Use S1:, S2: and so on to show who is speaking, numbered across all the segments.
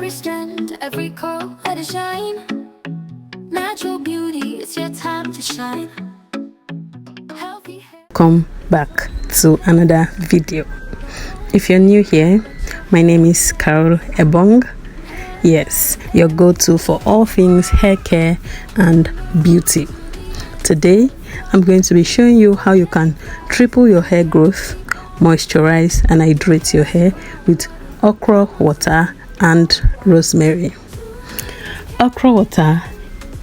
S1: Every strand, every curl, let it shine. Natural beauty, it's your time to shine. Healthy hair.
S2: Come back to another video. If you're new here, my name is Carol Ebong. Yes, your go-to for all things hair care and beauty. Today, I'm going to be showing you how you can triple your hair growth, moisturize and hydrate your hair with okra water and rosemary. Okra water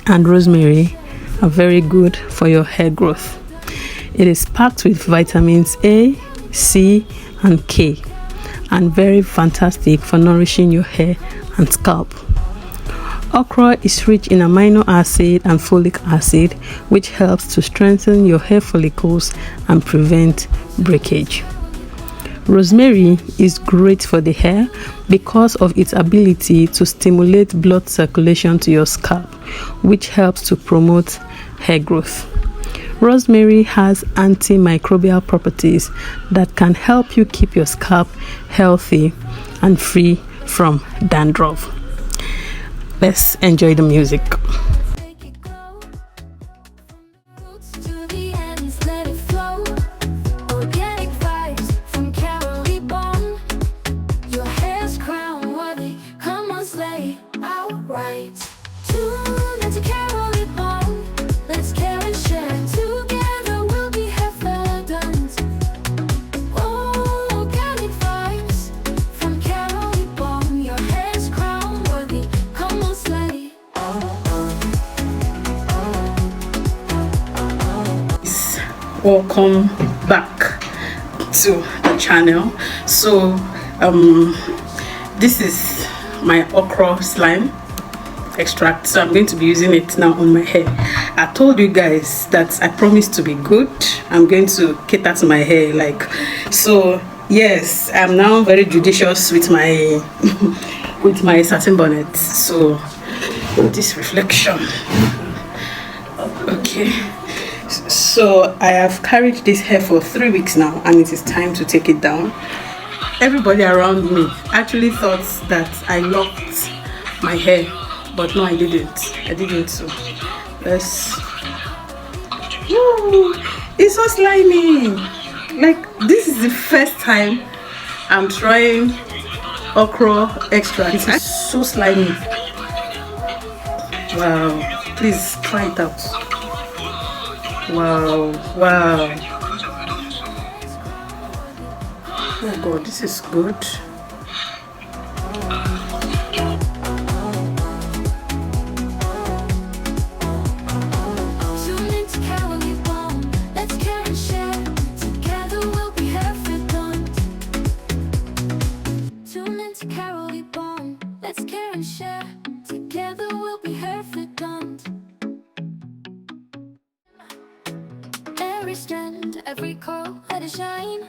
S2: and rosemary are very good for your hair growth. It is packed with vitamins A, C, and K, and very fantastic for nourishing your hair and scalp. Okra is rich in amino acid and folic acid, which helps to strengthen your hair follicles and prevent breakage. Rosemary is great for the hair because of its ability to stimulate blood circulation to your scalp, which helps to promote hair growth. Rosemary has antimicrobial properties that can help you keep your scalp healthy and free from dandruff. Let's enjoy the music.
S1: Make it glow. Roots to the ends, let it flow. Organic vibes from Carol Bond. Your hair's crown worthy, come on slay outright. Tune into Carol Bond. Let's care and share. Together we'll be hefferdant. Oh, organic vibes from Carol Bond. Your hair's crown worthy, come on slay.
S2: Welcome back to the channel. So this is my okra slime extract, so I'm going to be using it now on my hair. I told you guys that I promised to be good. I'm going to cater to my hair, like, so yes, I'm now very judicious with my with my satin bonnet. So this reflection, okay. So I have carried this hair for 3 weeks now, and it is time to take it down. Everybody around me actually thought that I locked my hair, but no, I didn't. So let's. Woo, it's so slimy. Like, this is the first time I'm trying okra extract. It's so slimy. Wow, please try it out. Wow. Oh god, this is good.
S1: Tune into Carol Bond. Let's care and share. Together we'll be hefferdant. Tune into Carol Bond. Let's care and share. Together we'll be hefferdant. Every strand, every curl, let it shine.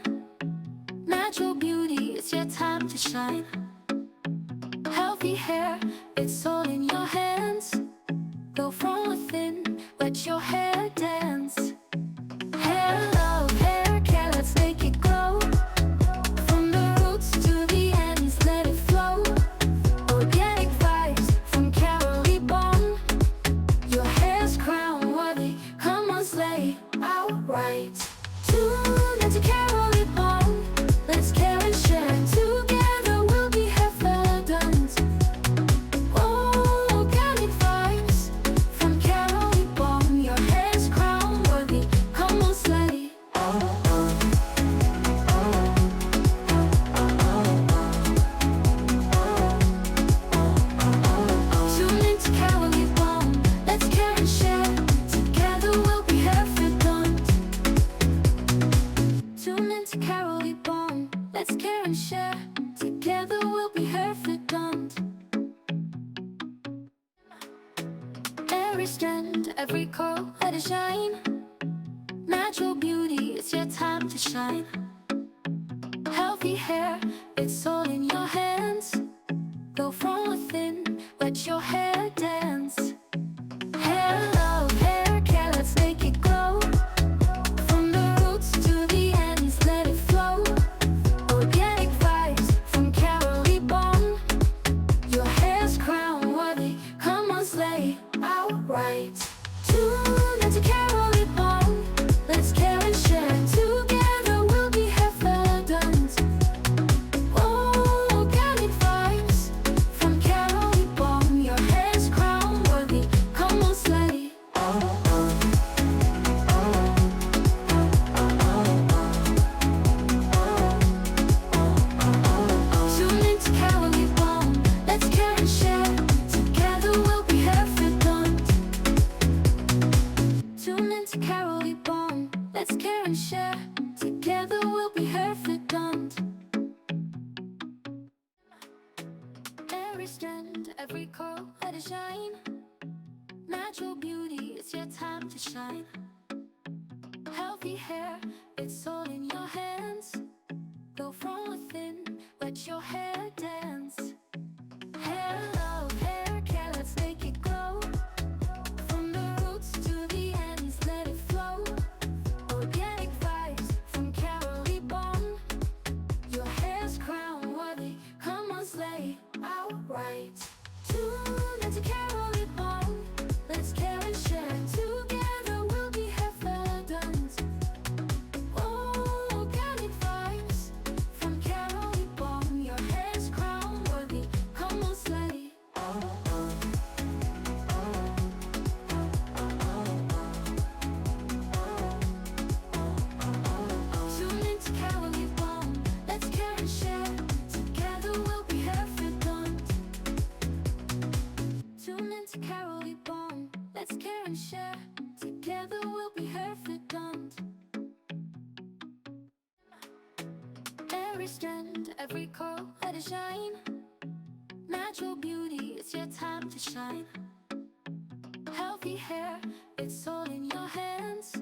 S1: Natural beauty, it's your time to shine. Healthy hair, it's all in your hands. Go from within, let your hair dance. Hair love, hair care, let's make it glow. From the roots to the ends, let it flow. Organic vibes from Carol Bond. Your hair's crown worthy, come on slay outright. Tune into Carol Bond. Let's care and share. Together we'll be hefferdant. Oh, organic vibes from Carol Bond. Your hair's crown worthy, come on slay. Tune into Carol Bond. Let's care and share. Together we'll be hefferdant. Tune into Carol Bond. Let's care and share. Together we'll be hefferdant. Every strand, every curl, let it shine. Natural beauty, it's your time to shine. Healthy hair, it's all in your hands. Go from within, let your hair dance. Hair love, hair care, let's make it glow. From the roots to the ends, let it flow. Organic vibes from Carol Bond. Your hair Every strand, every curl, let it shine. Natural beauty, it's your time to shine. Healthy hair, it's all in your hands. Go from within, let your hair dance. Hair love, hair care, let's make it glow. From the roots to the ends, let it flow. Organic vibes from Carolee Bond. Your hair's crown worthy, come on slay, outright. Tune into Carolee Bond. Let's care and share, together we'll be hair done. Organic vibes from Carolee Bond. Your hair's crown worthy, come on slay. Tune into Carolee Bond. Let's care and share, together we'll be hair done. Tune into Carolee Bond. Let's care and share, together we'll be hair done. Every strand, every curl, let it shine. Natural beauty, it's your time to shine. Healthy hair, it's all in your hands.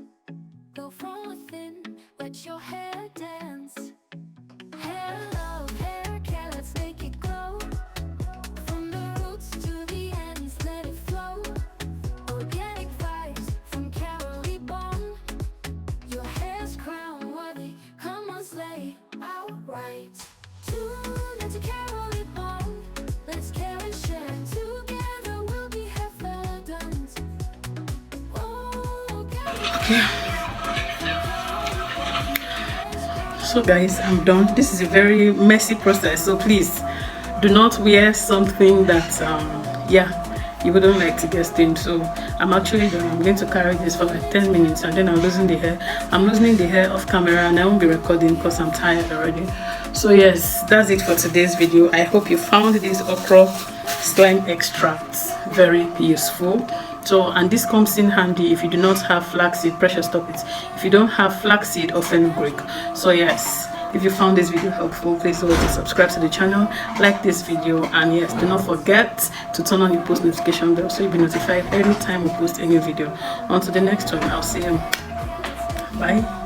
S1: Go from within, let your hair dance. Hair love, hair care, let's make it glow. From the roots to the ends, let it flow. Organic vibes from Carolee Bond. Your hair's crown worthy, come on slay, outright. Tune into Carolee Bond. Let's care and share, together we'll be hair done.
S2: Okay. So guys, I'm done. This is a very messy process, so please do not wear something that you wouldn't like to get stained. So I'm actually done. I'm going to carry this for like 10 minutes and then I'm losing the hair. I'm losing the hair off camera and I won't be recording because I'm tired already. So yes, that's it for today's video. I hope you found this okra slime extract very useful. So, and this comes in handy if you do not have flaxseed, pressure stop it, if you don't have flaxseed or fenugreek. So yes, if you found this video helpful, please don't forget to subscribe to the channel, like this video, and yes, do not forget to turn on your post notification bell so you'll be notified anytime we post any video. On to the next one. I'll see you. Bye.